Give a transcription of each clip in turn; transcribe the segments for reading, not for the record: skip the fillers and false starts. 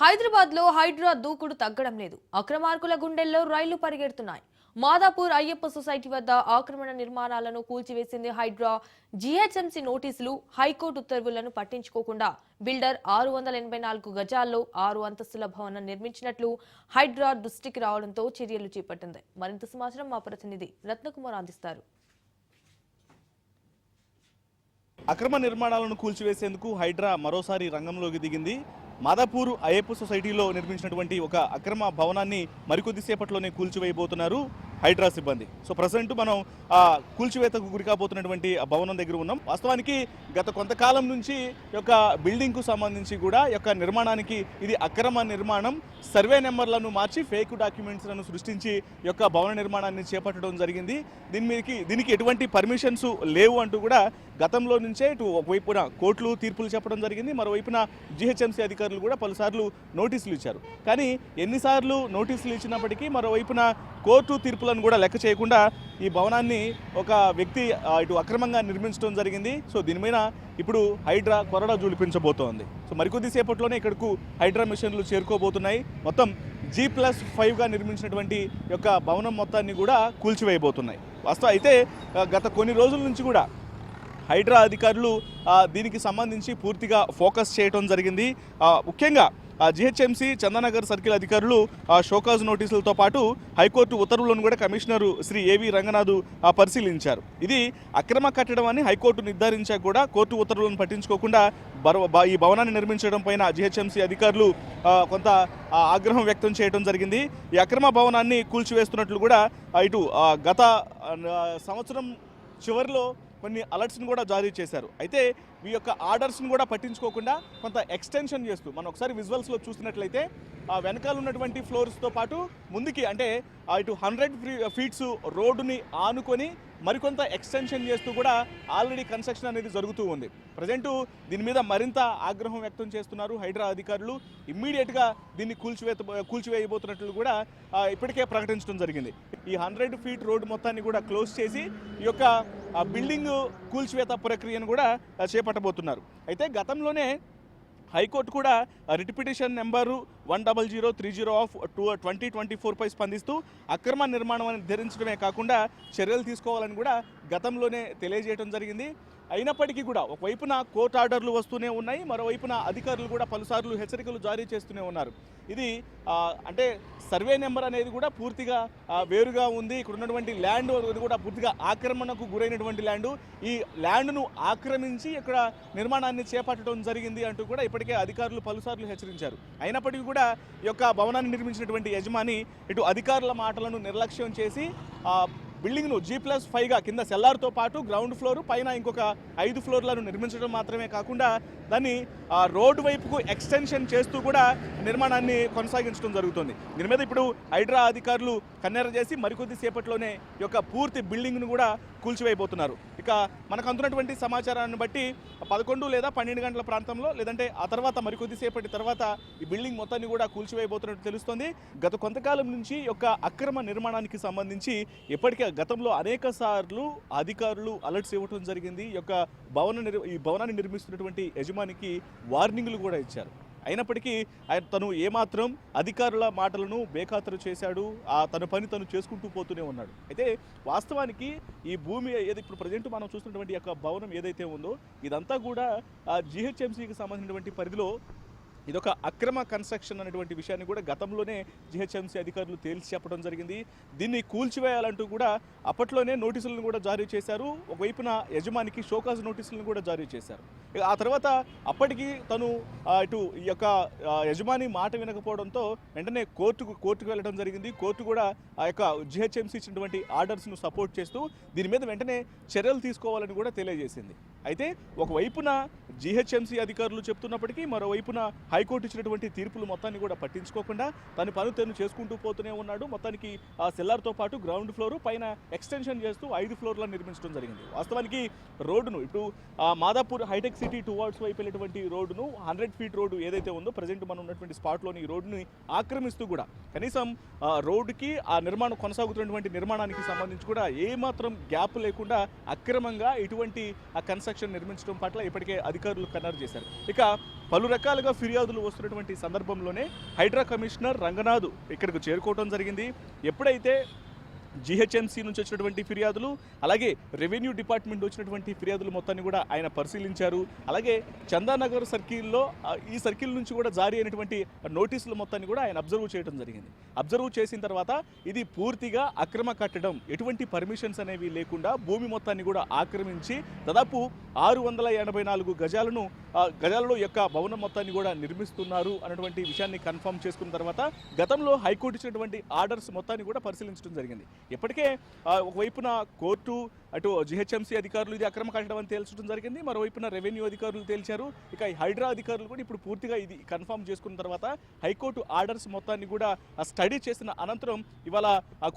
హైదరాబాద్ లో హైడ్రా దూకుడు తగ్గడం లేదు. అక్రమార్కుల గుండెల్లో రైళ్లు పరిగెడుతున్నాయి. మాదాపూర్ అయ్యప్ప సొసైటీ వద్ద ఆక్రమణ నిర్మాణాలను కూల్చివేసింది హైడ్రా. జీహెచ్ఎంసీ నోటీసులు, హైకోర్టు ఉత్తర్వులను పట్టించుకోకుండా బిల్డర్ 684 గజాల్లో 6 అంతస్తుల భవనం నిర్మించినట్లు హైడ్రా దృష్టికి రావడంతో చర్యలు చేపట్టింది. మరింత సమాచారం మా ప్రతినిధి రత్నకుమార్ అందిస్తారు. అక్రమ నిర్మాణాలను కూల్చివేసేందుకు హైడ్రా మరోసారి రంగంలోకి దిగింది. మాదాపూర్ అయ్యప్ప సొసైటీలో నిర్మించినటువంటి ఒక అక్రమ భవనాన్ని మరికొద్దిసేపట్లోనే కూల్చివేయబోతున్నారు హైడ్రా సిబ్బంది. సో ప్రజెంట్ మనం కూల్చివేతకు గురికాబోతున్నటువంటి ఆ భవనం దగ్గర ఉన్నాం. వాస్తవానికి గత కొంతకాలం నుంచి యొక్క బిల్డింగ్కు సంబంధించి కూడా యొక్క నిర్మాణానికి ఇది అక్రమ నిర్మాణం, సర్వే నెంబర్లను మార్చి ఫేక్ డాక్యుమెంట్స్లను సృష్టించి యొక్క భవన నిర్మాణాన్ని చేపట్టడం జరిగింది. దీనికి ఎటువంటి పర్మిషన్స్ లేవు అంటూ కూడా గతంలో నుంచే ఇటు ఒకవైపున కోర్టులు తీర్పులు చెప్పడం జరిగింది, మరోవైపున జీహెచ్ఎంసీ అధికారులు కూడా పలుసార్లు నోటీసులు ఇచ్చారు. కానీ ఎన్నిసార్లు నోటీసులు ఇచ్చినప్పటికీ మరోవైపున కోర్టు తీర్పులను కూడా లెక్క చేయకుండా ఈ భవనాన్ని ఒక వ్యక్తి ఇటు అక్రమంగా నిర్మించడం జరిగింది. సో దీని మీద ఇప్పుడు హైడ్రా కొరడా జూలిపించబోతోంది. సో మరికొద్దిసేపట్లోనే ఇక్కడకు హైడ్రా మిషన్లు చేరుకోబోతున్నాయి. మొత్తం G+5గా నిర్మించినటువంటి యొక్క భవనం మొత్తాన్ని కూడా కూల్చివేయబోతున్నాయి. వాస్తవం అయితే గత కొన్ని రోజుల నుంచి కూడా హైడ్రా అధికారులు దీనికి సంబంధించి పూర్తిగా ఫోకస్ చేయడం జరిగింది. ముఖ్యంగా జీహెచ్ఎంసీ చందానగర్ సర్కిల్ అధికారులు షోకాజ్ నోటీసులతో పాటు హైకోర్టు ఉత్తర్వులను కూడా కమిషనర్ శ్రీ ఏవి రంగనాథ్ పరిశీలించారు. ఇది అక్రమ కట్టడం అని హైకోర్టు నిర్ధారించాక కూడా కోర్టు ఉత్తర్వులను పట్టించుకోకుండా ఈ భవనాన్ని నిర్మించడం పైన జీహెచ్ఎంసీ అధికారులు కొంత ఆగ్రహం వ్యక్తం చేయడం జరిగింది. ఈ అక్రమ భవనాన్ని కూల్చివేస్తున్నట్లు కూడా ఇటు గత సంవత్సరం చివరిలో కొన్ని అలర్ట్స్ని కూడా జారీ చేశారు. అయితే ఈ యొక్క ఆర్డర్స్ని కూడా పట్టించుకోకుండా కొంత ఎక్స్టెన్షన్ చేస్తూ మనం ఒకసారి విజువల్స్లో చూసినట్లయితే వెనకాల ఉన్నటువంటి ఫ్లోర్స్తో పాటు ముందుకి అంటే ఇటు 100 ఫీట్స్ రోడ్డుని ఆనుకొని మరికొంత ఎక్స్టెన్షన్ చేస్తూ కూడా ఆల్రెడీ కన్స్ట్రక్షన్ అనేది జరుగుతూ ఉంది. ప్రజెంటు దీని మీద మరింత ఆగ్రహం వ్యక్తం చేస్తున్నారు హైడ్రా అధికారులు. ఇమ్మీడియట్గా దీన్ని కూల్చివేయబోతున్నట్లు కూడా ఇప్పటికే ప్రకటించడం జరిగింది. ఈ 100 ఫీట్ రోడ్డు మొత్తాన్ని కూడా క్లోజ్ చేసి ఈ యొక్క బిల్డింగ్ కూల్చివేత ప్రక్రియను కూడా చేపట్టబోతున్నారు. అయితే గతంలోనే హైకోర్టు కూడా రిట్ పిటిషన్ నెంబరు 10030 ఆఫ్ 2024 పై స్పందిస్తూ అక్రమ నిర్మాణం అని నిర్ధారించడమే కాకుండా చర్యలు తీసుకోవాలని కూడా గతంలోనే తెలియజేయడం జరిగింది. అయినప్పటికీ కూడా ఒకవైపున కోర్టు ఆర్డర్లు వస్తూనే ఉన్నాయి, మరోవైపున అధికారులు కూడా పలుసార్లు హెచ్చరికలు జారీ చేస్తూనే ఉన్నారు. ఇది అంటే సర్వే నెంబర్ అనేది కూడా పూర్తిగా వేరుగా ఉంది. ఇక్కడ ఉన్నటువంటి ల్యాండ్ కూడా పూర్తిగా ఆక్రమణకు గురైనటువంటి ల్యాండు. ఈ ల్యాండ్ను ఆక్రమించి ఇక్కడ నిర్మాణాన్ని చేపట్టడం జరిగింది అంటూ కూడా ఇప్పటికే అధికారులు పలుసార్లు హెచ్చరించారు. అయినప్పటికీ కూడా ఈ యొక్క భవనాన్ని నిర్మించినటువంటి యజమాని ఇటు అధికారుల మాటలను నిర్లక్ష్యం చేసి బిల్డింగ్ను G+5గా కింద సెల్లార్తో పాటు గ్రౌండ్ ఫ్లోర్ పైన ఇంకొక 5 ఫ్లోర్లను నిర్మించడం మాత్రమే కాకుండా దాన్ని రోడ్డు వైపుకు ఎక్స్టెన్షన్ చేస్తూ కూడా నిర్మాణాన్ని కొనసాగించడం జరుగుతుంది. దీని మీద ఇప్పుడు హైడ్రా అధికారులు కన్నెర చేసి మరికొద్ది సేపట్లోనే ఈ యొక్క పూర్తి బిల్డింగ్ను కూడా కూల్చివేయబోతున్నారు. ఇక మనకు అందుతున్నటువంటి సమాచారాన్ని బట్టి 11 లేదా 12 గంటల ప్రాంతంలో లేదంటే ఆ తర్వాత మరికొద్ది సేపటి తర్వాత ఈ బిల్డింగ్ మొత్తాన్ని కూడా కూల్చివేయబోతున్నట్టు తెలుస్తోంది. గత కొంతకాలం నుంచి ఈ యొక్క అక్రమ నిర్మాణానికి సంబంధించి ఇప్పటికే గతంలో అనేక సార్లు అధికారులు అలర్ట్స్ ఇవ్వడం జరిగింది. ఈ యొక్క భవనాన్ని నిర్మిస్తున్నటువంటి యజమానికి వార్నింగ్లు కూడా ఇచ్చారు. అయినప్పటికీ తను ఏమాత్రం అధికారుల మాటలను బేఖాతరు చేశాడు. తన పని తను చేసుకుంటూ పోతూనే ఉన్నాడు. అయితే వాస్తవానికి ఈ భూమి ఇప్పుడు ప్రజెంట్ మనం చూస్తున్నటువంటి యొక్క భవనం ఏదైతే ఉందో ఇదంతా కూడా జీహెచ్ఎంసీకి సంబంధించినటువంటి పరిధిలో ఇదొక అక్రమ కన్స్ట్రక్షన్ అనేటువంటి విషయాన్ని కూడా గతంలోనే జీహెచ్ఎంసీ అధికారులు తేల్చి చెప్పడం జరిగింది. దీన్ని కూల్చివేయాలంటూ కూడా అప్పట్లోనే నోటీసులను కూడా జారీ చేశారు. ఒకవైపున యజమానికి షోకాజ్ నోటీసులను కూడా జారీ చేశారు. ఆ తర్వాత అప్పటికి తను ఇటు ఈ యొక్క యజమాని మాట వినకపోవడంతో వెంటనే కోర్టుకు వెళ్ళడం జరిగింది. కోర్టు కూడా ఆ యొక్క జీహెచ్ఎంసీ ఇచ్చినటువంటి ఆర్డర్స్ను సపోర్ట్ చేస్తూ దీని మీద వెంటనే చర్యలు తీసుకోవాలని కూడా తెలియజేసింది. అయితే ఒకవైపున జీహెచ్ఎంసీ అధికారులు చెప్తున్నప్పటికీ మరోవైపున హైకోర్టు ఇచ్చినటువంటి తీర్పులు మొత్తాన్ని కూడా పట్టించుకోకుండా తన పనులు తను చేసుకుంటూ పోతూనే ఉన్నాడు. మొత్తానికి ఆ సెల్లార్తో పాటు గ్రౌండ్ ఫ్లోర్ పైన ఎక్స్టెన్షన్ చేస్తూ 5 ఫ్లోర్లను నిర్మించడం జరిగింది. వాస్తవానికి రోడ్డును ఇప్పుడు మాదాపూర్ హైటెక్ సిటీ టువర్డ్స్ వైపు వెళ్ళేటువంటి రోడ్డును 100 ఫీట్ రోడ్డు ఏదైతే ఉందో ప్రజెంట్ మనం ఉన్నటువంటి స్పాట్లోని ఈ రోడ్డుని ఆక్రమిస్తూ కూడా కనీసం రోడ్డుకి ఆ నిర్మాణం కొనసాగుతున్నటువంటి నిర్మాణానికి సంబంధించి కూడా ఏమాత్రం గ్యాప్ లేకుండా అక్రమంగా ఇటువంటి ఆ కన్స్ట్రక్షన్ కన్స్ట్రక్షన్ నిర్మించడం పట్ల ఇప్పటికే అధికారులు కన్నర్ చేశారు. ఇక పలు రకాలుగా ఫిర్యాదులు వస్తున్నటువంటి సందర్భంలోనే హైడ్రా కమిషనర్ రంగనాథ్ ఇక్కడికి చేరుకోవడం జరిగింది. ఎప్పుడైతే జీహెచ్ఎంసీ నుంచి వచ్చినటువంటి ఫిర్యాదులు, అలాగే రెవెన్యూ డిపార్ట్మెంట్ వచ్చినటువంటి ఫిర్యాదులు మొత్తాన్ని కూడా ఆయన పరిశీలించారు. అలాగే చందానగర్ సర్కిల్లో ఈ సర్కిల్ నుంచి కూడా జారీ అయినటువంటి నోటీసుల మొత్తాన్ని కూడా ఆయన అబ్జర్వ్ చేయడం జరిగింది. అబ్జర్వ్ చేసిన తర్వాత ఇది పూర్తిగా అక్రమ కట్టడం, ఎటువంటి పర్మిషన్స్ అనేవి లేకుండా భూమి మొత్తాన్ని కూడా ఆక్రమించి దాదాపు 684 గజాలలో యొక్క భవనం మొత్తాన్ని కూడా నిర్మిస్తున్నారు అన్నటువంటి విషయాన్ని కన్ఫర్మ్ చేసుకున్న తర్వాత గతంలో హైకోర్టు ఇచ్చినటువంటి ఆర్డర్స్ మొత్తాన్ని కూడా పరిశీలించడం జరిగింది. ఇప్పటికే ఒకవైపున కోర్టు, అటు జిహెచ్ఎంసీ అధికారులు ఇది అక్రమ కట్టడం అని తేల్చడం జరిగింది, మరోవైపున రెవెన్యూ అధికారులు తేల్చారు. ఇక హైడ్రా అధికారులు కూడా ఇప్పుడు పూర్తిగా ఇది కన్ఫర్మ్ చేసుకున్న తర్వాత హైకోర్టు ఆర్డర్స్ మొత్తాన్ని కూడా స్టడీ చేసిన అనంతరం ఇవాళ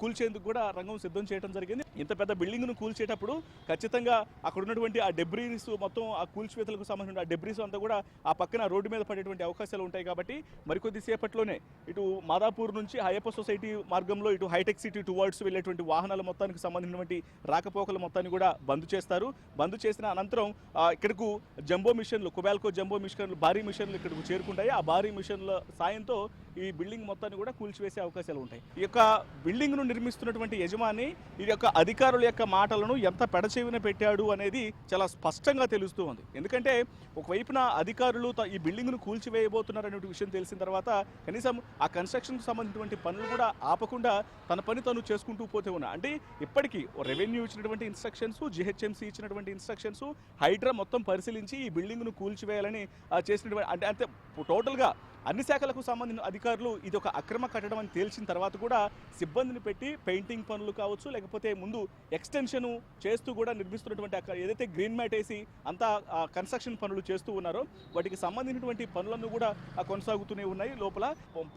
కూల్చేందుకు కూడా రంగం సిద్ధం చేయడం జరిగింది. ఇంత పెద్ద బిల్డింగ్ను కూల్చేటప్పుడు ఖచ్చితంగా అక్కడ ఉన్నటువంటి ఆ డెబ్రీస్ మొత్తం, ఆ కూల్చివేతలకు సంబంధించిన ఆ డెబ్రీస్ అంతా కూడా ఆ పక్కన రోడ్డు మీద పడేటువంటి అవకాశాలు ఉంటాయి. కాబట్టి మరికొద్ది సేపట్లోనే ఇటు మాదాపూర్ నుంచి అయ్యప్ప సొసైటీ మార్గంలో ఇటు హైటెక్ సిటీ టువర్డ్స్ వెళ్ళేటువంటి వాహనాల మొత్తానికి సంబంధించినటువంటి రాకపోకల మొత్తాన్ని కూడా బంద్ చేస్తారు. బంద్ చేసిన అనంతరం ఇక్కడకు జంబో మిషన్లు, కొబాల్కో జంబో మిషన్లు, భారీ మిషన్లు ఇక్కడకు చేరుకుంటాయి. ఆ భారీ మిషన్ల సాయంతో ఈ బిల్డింగ్ మొత్తాన్ని కూడా కూల్చివేసే అవకాశాలు ఉంటాయి. ఈ యొక్క బిల్డింగ్ను నిర్మిస్తున్నటువంటి యజమాని ఈ యొక్క అధికారుల యొక్క మాటలను ఎంత పెడచెవిన పెట్టాడు అనేది చాలా స్పష్టంగా తెలుస్తూ ఉంది. ఎందుకంటే ఒకవైపున అధికారులు ఈ బిల్డింగ్ను కూల్చివేయబోతున్నారు అనే విషయం తెలిసిన తర్వాత కనీసం ఆ కన్స్ట్రక్షన్కు సంబంధించినటువంటి పనులు కూడా ఆపకుండా తన పని తను చేసుకుంటూ పోతే ఉన్నా. అంటే ఇప్పటికీ రెవెన్యూ ఇచ్చినటువంటి ఇన్స్ట్రక్షన్స్, జిహెచ్ఎంసీ ఇచ్చినటువంటి ఇన్స్ట్రక్షన్స్, హైడ్రా మొత్తం పరిశీలించి ఈ బిల్డింగ్ను కూల్చివేయాలని చేసినటువంటి అంటే టోటల్గా అన్ని శాఖలకు సంబంధించిన అధికారులు ఇది ఒక అక్రమ కట్టడం అని తేల్చిన తర్వాత కూడా సిబ్బందిని పెట్టి పెయింటింగ్ పనులు కావచ్చు, లేకపోతే ముందు ఎక్స్టెన్షన్ చేస్తూ కూడా నిర్మిస్తున్నటువంటి అక్కడ ఏదైతే గ్రీన్ మ్యాట్ వేసి అంతా కన్స్ట్రక్షన్ పనులు చేస్తూ ఉన్నారో వాటికి సంబంధించినటువంటి పనులను కూడా కొనసాగుతూనే ఉన్నాయి. లోపల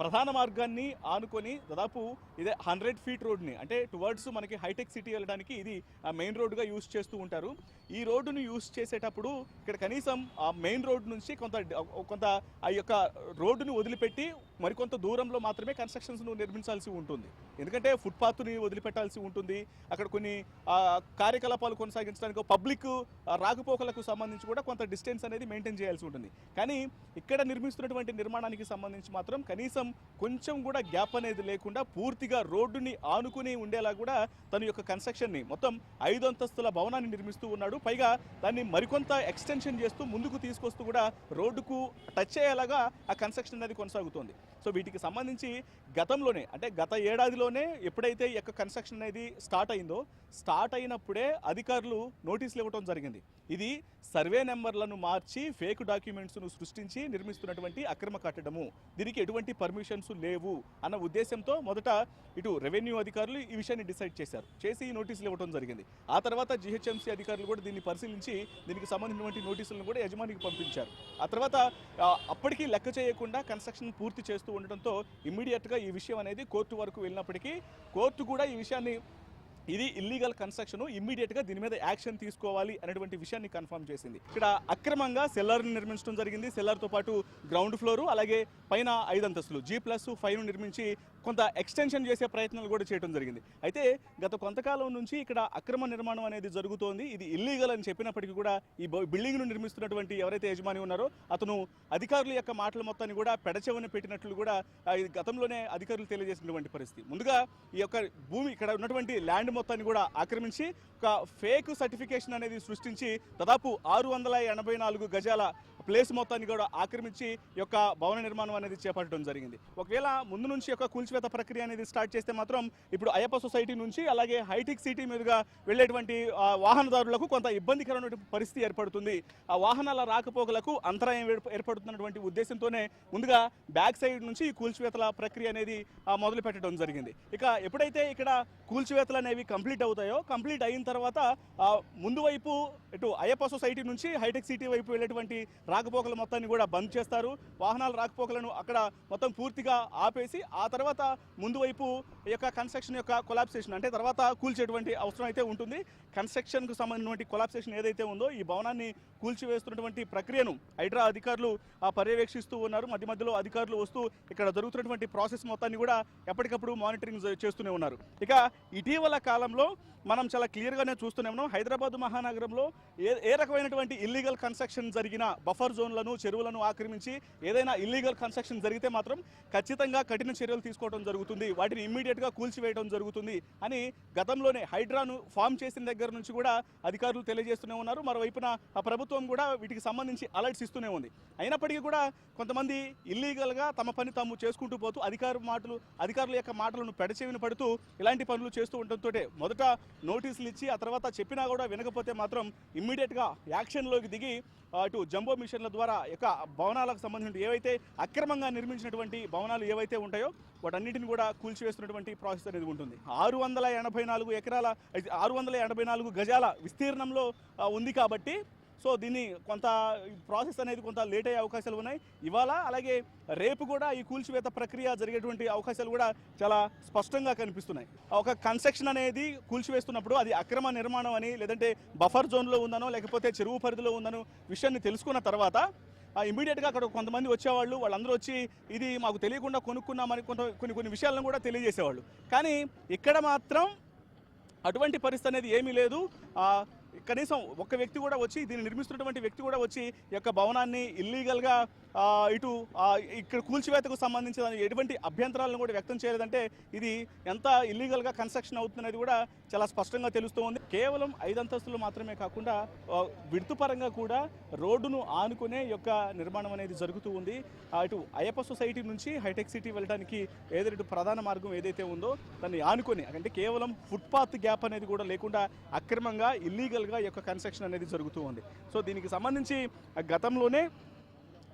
ప్రధాన మార్గాన్ని ఆనుకొని దాదాపు ఇదే 100 ఫీట్ రోడ్ని, అంటే టువర్డ్స్ మనకి హైటెక్ సిటీ వెళ్ళడానికి ఇది మెయిన్ రోడ్డుగా యూజ్ చేస్తూ ఉంటారు. ఈ రోడ్డును యూజ్ చేసేటప్పుడు ఇక్కడ కనీసం ఆ మెయిన్ రోడ్ నుంచి కొంత ఆ యొక్క రోడ్డుని వదిలిపెట్టి మరికొంత దూరంలో మాత్రమే కన్స్ట్రక్షన్స్ను నిర్మించాల్సి ఉంటుంది. ఎందుకంటే ఫుట్పాత్ని వదిలిపెట్టాల్సి ఉంటుంది. అక్కడ కొన్ని కార్యకలాపాలు కొనసాగించడానికి పబ్లిక్ రాకపోకలకు సంబంధించి కూడా కొంత డిస్టెన్స్ అనేది మెయింటైన్ చేయాల్సి ఉంటుంది. కానీ ఇక్కడ నిర్మిస్తున్నటువంటి నిర్మాణానికి సంబంధించి మాత్రం కనీసం కొంచెం కూడా గ్యాప్ అనేది లేకుండా పూర్తిగా రోడ్డుని ఆనుకుని ఉండేలా కూడా తన యొక్క కన్స్ట్రక్షన్ని మొత్తం 5 అంతస్తుల భవనాన్ని నిర్మిస్తూ ఉన్నాడు. పైగా దాన్ని మరికొంత ఎక్స్టెన్షన్ చేస్తూ ముందుకు తీసుకొస్తూ కూడా రోడ్డుకు టచ్ అయ్యేలాగా ఆ కన్స్ట్రక్షన్ అనేది కొనసాగుతోంది. సో వీటికి సంబంధించి గతంలోనే, అంటే గత ఏడాదిలోనే ఎప్పుడైతే ఈ యొక్క కన్స్ట్రక్షన్ అనేది స్టార్ట్ అయినప్పుడే అధికారులు నోటీసులు ఇవ్వడం జరిగింది. ఇది సర్వే నెంబర్లను మార్చి ఫేక్ డాక్యుమెంట్స్ను సృష్టించి నిర్మిస్తున్నటువంటి అక్రమ కట్టడము, దీనికి ఎటువంటి పర్మిషన్స్ లేవు అన్న ఉద్దేశంతో మొదట ఇటు రెవెన్యూ అధికారులు ఈ విషయాన్ని డిసైడ్ చేసి ఈ నోటీసులు ఇవ్వడం జరిగింది. ఆ తర్వాత జిహెచ్ఎంసీ అధికారులు కూడా దీన్ని పరిశీలించి దీనికి సంబంధించినటువంటి నోటీసులను కూడా యజమానికి పంపించారు. ఆ తర్వాత అప్పటికీ లెక్క చేయకుండా కన్స్ట్రక్షన్ పూర్తి చేస్తూ ఉండడంతో ఇమ్మీడియట్గా ఈ విషయం అనేది కోర్టు వరకు వెళ్ళినప్పటికీ కోర్టు కూడా ఈ విషయాన్ని ఇది ఇల్లీగల్ కన్స్ట్రక్షన్, ఇమ్మీడియట్గా దీని మీద యాక్షన్ తీసుకోవాలి అనేటువంటి విషయాన్ని కన్ఫర్మ్ చేసింది. ఇక్కడ అక్రమంగా సెల్లర్ని నిర్మించడం జరిగింది. సెల్లర్తో పాటు గ్రౌండ్ ఫ్లోరు, అలాగే పైన 5 అంతస్తులు G+5 నిర్మించి కొంత ఎక్స్టెన్షన్ చేసే ప్రయత్నాలు కూడా చేయడం జరిగింది. అయితే గత కొంతకాలం నుంచి ఇక్కడ అక్రమ నిర్మాణం అనేది జరుగుతోంది. ఇది ఇల్లీగల్ అని చెప్పినప్పటికీ కూడా ఈ బిల్డింగ్ను నిర్మిస్తున్నటువంటి ఎవరైతే యజమాని ఉన్నారో అతను అధికారుల యొక్క మాటల మొత్తాన్ని కూడా పెడచెవిన పెట్టినట్లు కూడా గతంలోనే అధికారులు తెలియజేసినటువంటి పరిస్థితి. ముందుగా ఈ యొక్క భూమి, ఇక్కడ ఉన్నటువంటి ల్యాండ్ మొత్తాన్ని కూడా ఆక్రమించి ఒక ఫేక్ సర్టిఫికేషన్ అనేది సృష్టించి దాదాపు 684 గజాల ప్లేస్ మొత్తాన్ని కూడా ఆక్రమించి ఈ యొక్క భవన నిర్మాణం అనేది చేపట్టడం జరిగింది. ఒకవేళ ముందు నుంచి యొక్క కూల్చివేత ప్రక్రియ అనేది స్టార్ట్ చేస్తే మాత్రం ఇప్పుడు అయ్యప్ప సొసైటీ నుంచి అలాగే హైటెక్ సిటీ మీదుగా వెళ్ళేటువంటి వాహనదారులకు కొంత ఇబ్బందికరమైన పరిస్థితి ఏర్పడుతుంది. ఆ వాహనాల రాకపోకలకు అంతరాయం ఏర్పడుతున్నటువంటి ఉద్దేశంతోనే ముందుగా బ్యాక్ సైడ్ నుంచి ఈ కూల్చివేతల ప్రక్రియ అనేది మొదలు పెట్టడం జరిగింది. ఇక ఎప్పుడైతే ఇక్కడ కూల్చివేతలు అనేవి కంప్లీట్ అవుతాయో, కంప్లీట్ అయిన తర్వాత ముందు వైపు ఇటు అయ్యప్ప సొసైటీ నుంచి హైటెక్ సిటీ వైపు వెళ్ళేటువంటి రాకపోకల మొత్తాన్ని కూడా బంద్ చేస్తారు. వాహనాల రాకపోకలను అక్కడ మొత్తం పూర్తిగా ఆపేసి ఆ తర్వాత ముందు వైపు ఈ యొక్క కన్స్ట్రక్షన్ యొక్క కొలాప్సేషన్, అంటే తర్వాత కూల్చేటువంటి అవసరం అయితే ఉంటుంది. కన్స్ట్రక్షన్కు సంబంధించినటువంటి కొలాప్సేషన్ ఏదైతే ఉందో ఈ భవనాన్ని కూల్చివేస్తున్నటువంటి ప్రక్రియను హైడ్రా అధికారులు పర్యవేక్షిస్తూ ఉన్నారు. మధ్య మధ్యలో అధికారులు వస్తూ ఇక్కడ జరుగుతున్నటువంటి ప్రాసెస్ మొత్తాన్ని కూడా ఎప్పటికప్పుడు మానిటరింగ్ చేస్తూనే ఉన్నారు. ఇక ఇటీవల కాలంలో మనం చాలా క్లియర్గానే చూస్తూనే ఉన్నాం. హైదరాబాద్ మహానగరంలో ఏ రకమైనటువంటి ఇల్లీగల్ కన్స్ట్రక్షన్ జరిగిన బఫర్ జోన్లను, చెరువులను ఆక్రమించి ఏదైనా ఇల్లీగల్ కన్స్ట్రక్షన్ జరిగితే మాత్రం ఖచ్చితంగా కఠిన చర్యలు తీసుకోవడం జరుగుతుంది, వాటిని ఇమ్మీడియట్గా కూల్చివేయడం జరుగుతుంది అని గతంలోనే హైడ్రాను ఫామ్ చేసిన దగ్గర నుంచి కూడా అధికారులు తెలియజేస్తూనే ఉన్నారు. మరోవైపున ప్రభుత్వం కూడా వీటికి సంబంధించి అలర్ట్స్ ఇస్తూనే ఉంది. అయినప్పటికీ కూడా కొంతమంది ఇల్లీగల్గా తమ పని తాము చేసుకుంటూ పోతూ అధికారుల యొక్క మాటలను పెడచెవిన పడుతూ ఇలాంటి పనులు చేస్తూ ఉండటంతో మొదట నోటీసులు ఇచ్చి ఆ తర్వాత చెప్పినా కూడా వినకపోతే మాత్రం ఇమ్మీడియట్గా యాక్షన్లోకి దిగి అటు జంబో మిషన్ల ద్వారా యొక్క భవనాలకు సంబంధించిన ఏవైతే అక్రమంగా నిర్మించినటువంటి భవనాలు ఏవైతే ఉంటాయో వాటన్నిటిని కూడా కూల్చివేస్తున్నటువంటి ప్రాసెస్ అనేది ఉంటుంది. 684 ఎకరాల 684 గజాల విస్తీర్ణంలో ఉంది కాబట్టి సో దీన్ని కొంత ప్రాసెస్ అనేది కొంత లేట్ అయ్యే అవకాశాలు ఉన్నాయి. ఇవాళ అలాగే రేపు కూడా ఈ కూల్చివేత ప్రక్రియ జరిగేటువంటి అవకాశాలు కూడా చాలా స్పష్టంగా కనిపిస్తున్నాయి. ఒక కన్స్ట్రక్షన్ అనేది కూల్చివేస్తున్నప్పుడు అది అక్రమ నిర్మాణం అని, లేదంటే బఫర్ జోన్లో ఉందనో లేకపోతే చెరువు పరిధిలో ఉందనో విషయాన్ని తెలుసుకున్న తర్వాత ఇమీడియట్గా అక్కడ కొంతమంది వచ్చేవాళ్ళు, వాళ్ళందరూ వచ్చి ఇది మాకు తెలియకుండా కొనుక్కున్నామని కొన్ని విషయాలను కూడా తెలియజేసేవాళ్ళు. కానీ ఇక్కడ మాత్రం అటువంటి పరిస్థితి అనేది ఏమీ లేదు. కనీసం ఒక వ్యక్తి కూడా వచ్చి దీన్ని నిర్మిస్తున్నటువంటి వ్యక్తి కూడా వచ్చి ఈ యొక్క భవనాన్ని ఇల్లీగల్గా ఇక్కడ కూల్చివేతకు సంబంధించిన ఎటువంటి అభ్యంతరాలను కూడా వ్యక్తం చేయలేదంటే ఇది ఎంత ఇల్లీగల్గా కన్స్ట్రక్షన్ అవుతుందనేది కూడా చాలా స్పష్టంగా తెలుస్తూ ఉంది. కేవలం 5 అంతస్తులు మాత్రమే కాకుండా విడుతు పరంగా కూడా రోడ్డును ఆనుకునే యొక్క నిర్మాణం అనేది జరుగుతూ ఉంది. ఇటు అయ్యప్ప సొసైటీ నుంచి హైటెక్ సిటీ వెళ్ళడానికి ఏదైతే ప్రధాన మార్గం ఏదైతే ఉందో దాన్ని ఆనుకొని, అంటే కేవలం ఫుట్పాత్ గ్యాప్ అనేది కూడా లేకుండా అక్రమంగా ఇల్లీగల్గా ఈ యొక్క కన్స్ట్రక్షన్ అనేది జరుగుతూ ఉంది. సో దీనికి సంబంధించి గతంలోనే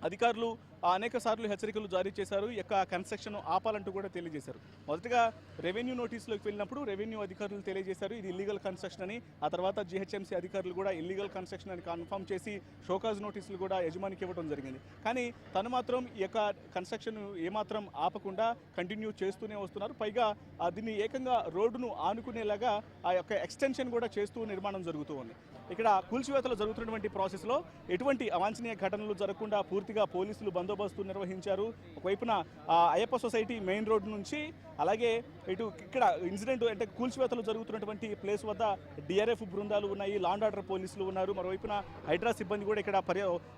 అధికారులు అనేక సార్లు హెచ్చరికలు జారీ చేశారు, ఈ యొక్క కన్స్ట్రక్షన్ ఆపాలంటూ కూడా తెలియజేశారు. మొదటగా రెవెన్యూ నోటీసులోకి వెళ్ళినప్పుడు రెవెన్యూ అధికారులు తెలియజేశారు ఇది ఇల్లీగల్ కన్స్ట్రక్షన్ అని. ఆ తర్వాత జిహెచ్ఎంసీ అధికారులు కూడా ఇల్లీగల్ కన్స్ట్రక్షన్ అని కన్ఫర్మ్ చేసి షోకాజ్ నోటీసులు కూడా యజమానికి ఇవ్వడం జరిగింది. కానీ తను మాత్రం ఈ యొక్క కన్స్ట్రక్షన్ ఏమాత్రం ఆపకుండా కంటిన్యూ చేస్తూనే వస్తున్నారు. పైగా దీన్ని ఏకంగా రోడ్డును ఆనుకునేలాగా ఆ యొక్క ఎక్స్టెన్షన్ కూడా చేస్తూ నిర్మాణం జరుగుతూ ఉంది. ఇక్కడ కూల్చివేతలు జరుగుతున్నటువంటి ప్రాసెస్లో ఎటువంటి అవాంఛనీయ ఘటనలు జరగకుండా పూర్తిగా పోలీసులు బందోబస్తు నిర్వహించారు. ఒకవైపున అయ్యప్ప సొసైటీ మెయిన్ రోడ్డు నుంచి అలాగే ఇక్కడ ఇన్సిడెంట్ అంటే కూల్చివేతలు జరుగుతున్నటువంటి ప్లేస్ వద్ద డిఆర్ఎఫ్ బృందాలు ఉన్నాయి, లా అండ్ ఆర్డర్ పోలీసులు ఉన్నారు. మరోవైపున హైడ్రా సిబ్బంది కూడా ఇక్కడ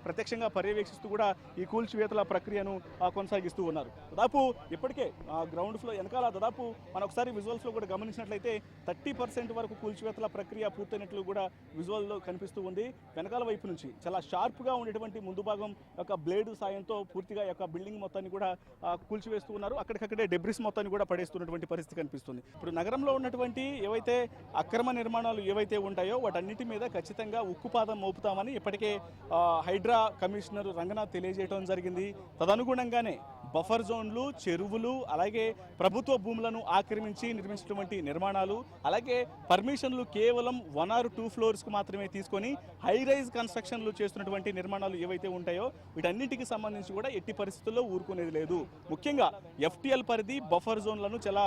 ప్రత్యక్షంగా పర్యవేక్షిస్తూ కూడా ఈ కూల్చివేతల ప్రక్రియను కొనసాగిస్తూ ఉన్నారు. దాదాపు ఇప్పటికే గ్రౌండ్ ఫ్లో వెనకాల దాదాపు మనం ఒకసారి విజువల్స్లో కూడా గమనించినట్లయితే 30% వరకు కూల్చివేతల ప్రక్రియ పూర్తయినట్లు కూడా విజువల్లో కనిపిస్తూ ఉంది. వెనకాల వైపు నుంచి చాలా షార్ప్గా ఉండేటువంటి ముందు భాగం యొక్క బ్లేడ్ సాయంతో పూర్తిగా యొక్క బిల్డింగ్ మొత్తాన్ని కూడా కూల్చివేస్తూ ఉన్నారు. అక్కడికక్కడే డెబ్రిస్ మొత్తాన్ని కూడా పడేస్తున్నటువంటి పరిస్థితి కనిపిస్తుంది. ఇప్పుడు నగరంలో ఉన్నటువంటి ఏవైతే అక్రమ నిర్మాణాలు ఏవైతే ఉంటాయో వాటన్నిటి మీద ఖచ్చితంగా ఉక్కుపాదం మోపుతామని ఇప్పటికే హైడ్రా కమిషనర్ రంగనాథ్ తెలియజేయడం జరిగింది. తదనుగుణంగానే బఫర్ జోన్లు, చెరువులు, అలాగే ప్రభుత్వ భూములను ఆక్రమించి నిర్మించినటువంటి నిర్మాణాలు, అలాగే పర్మిషన్లు కేవలం 1 or 2 ఫ్లోర్స్కు మాత్రమే తీసుకొని హై రైజ్ కన్స్ట్రక్షన్లు చేస్తున్నటువంటి నిర్మాణాలు ఏవైతే ఉంటాయో వీటన్నిటికి సంబంధించి కూడా ఎట్టి పరిస్థితుల్లో ఊరుకునేది లేదు. ముఖ్యంగా ఎఫ్టీఎల్ పరిధి, బఫర్ జోన్లను చాలా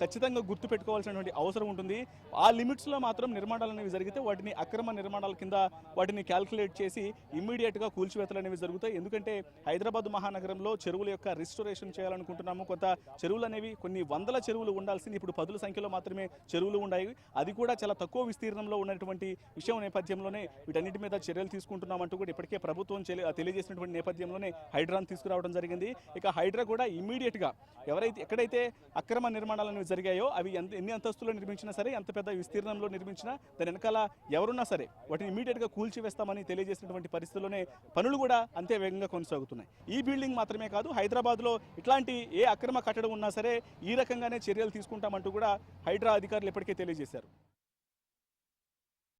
ఖచ్చితంగా గుర్తుపెట్టుకోవాల్సినటువంటి అవసరం ఉంటుంది. ఆ లిమిట్స్లో మాత్రం నిర్మాణాలు అనేవి జరిగితే వాటిని అక్రమ నిర్మాణాల కింద వాటిని క్యాల్కులేట్ చేసి ఇమ్మీడియట్గా కూల్చివేతలు అనేవి జరుగుతాయి. ఎందుకంటే హైదరాబాద్ మహానగరంలో చెరువుల యొక్క రిస్టోరేషన్ చేయాలనుకుంటున్నాము. కొంత చెరువులు అనేవి కొన్ని వందల చెరువులు ఉండాల్సింది ఇప్పుడు 10ల సంఖ్యలో మాత్రమే చెరువులు ఉన్నాయి. అది కూడా చాలా తక్కువ విస్తీర్ణంలో ఉన్నటువంటి విషయం నేపథ్యంలోనే వీటన్నిటి మీద చర్యలు తీసుకుంటున్నామంటూ కూడా ఇప్పటికే ప్రభుత్వం తెలియజేసినటువంటి నేపథ్యంలోనే హైడ్రాను తీసుకురావడం జరిగింది. ఇక హైడ్రా కూడా ఇమ్మీడియట్గా ఎక్కడైతే అక్రమ నిర్మాణాలు అనేవి జరిగాయో అవి ఎన్ని అంతస్తుల్లో నిర్మించినా సరే, ఎంత పెద్ద విస్తీర్ణంలో నిర్మించినా దాని వెనకాల ఎవరున్నా సరే వాటిని ఇమ్మీడియట్గా కూల్చివేస్తామని తెలియజేసినటువంటి పరిస్థితుల్లోనే పనులు కూడా అంతే వేగంగా కొనసాగుతున్నాయి. ఈ బిల్డింగ్ మాత్రమే కాదు, హైదరాబాద్లో ఇట్లాంటి ఏ అక్రమ కట్టడం ఉన్నా సరే ఈ రకంగానే చర్యలు తీసుకుంటామంటూ కూడా హైడ్రా అధికారులు ఇప్పటికే తెలియజేశారు.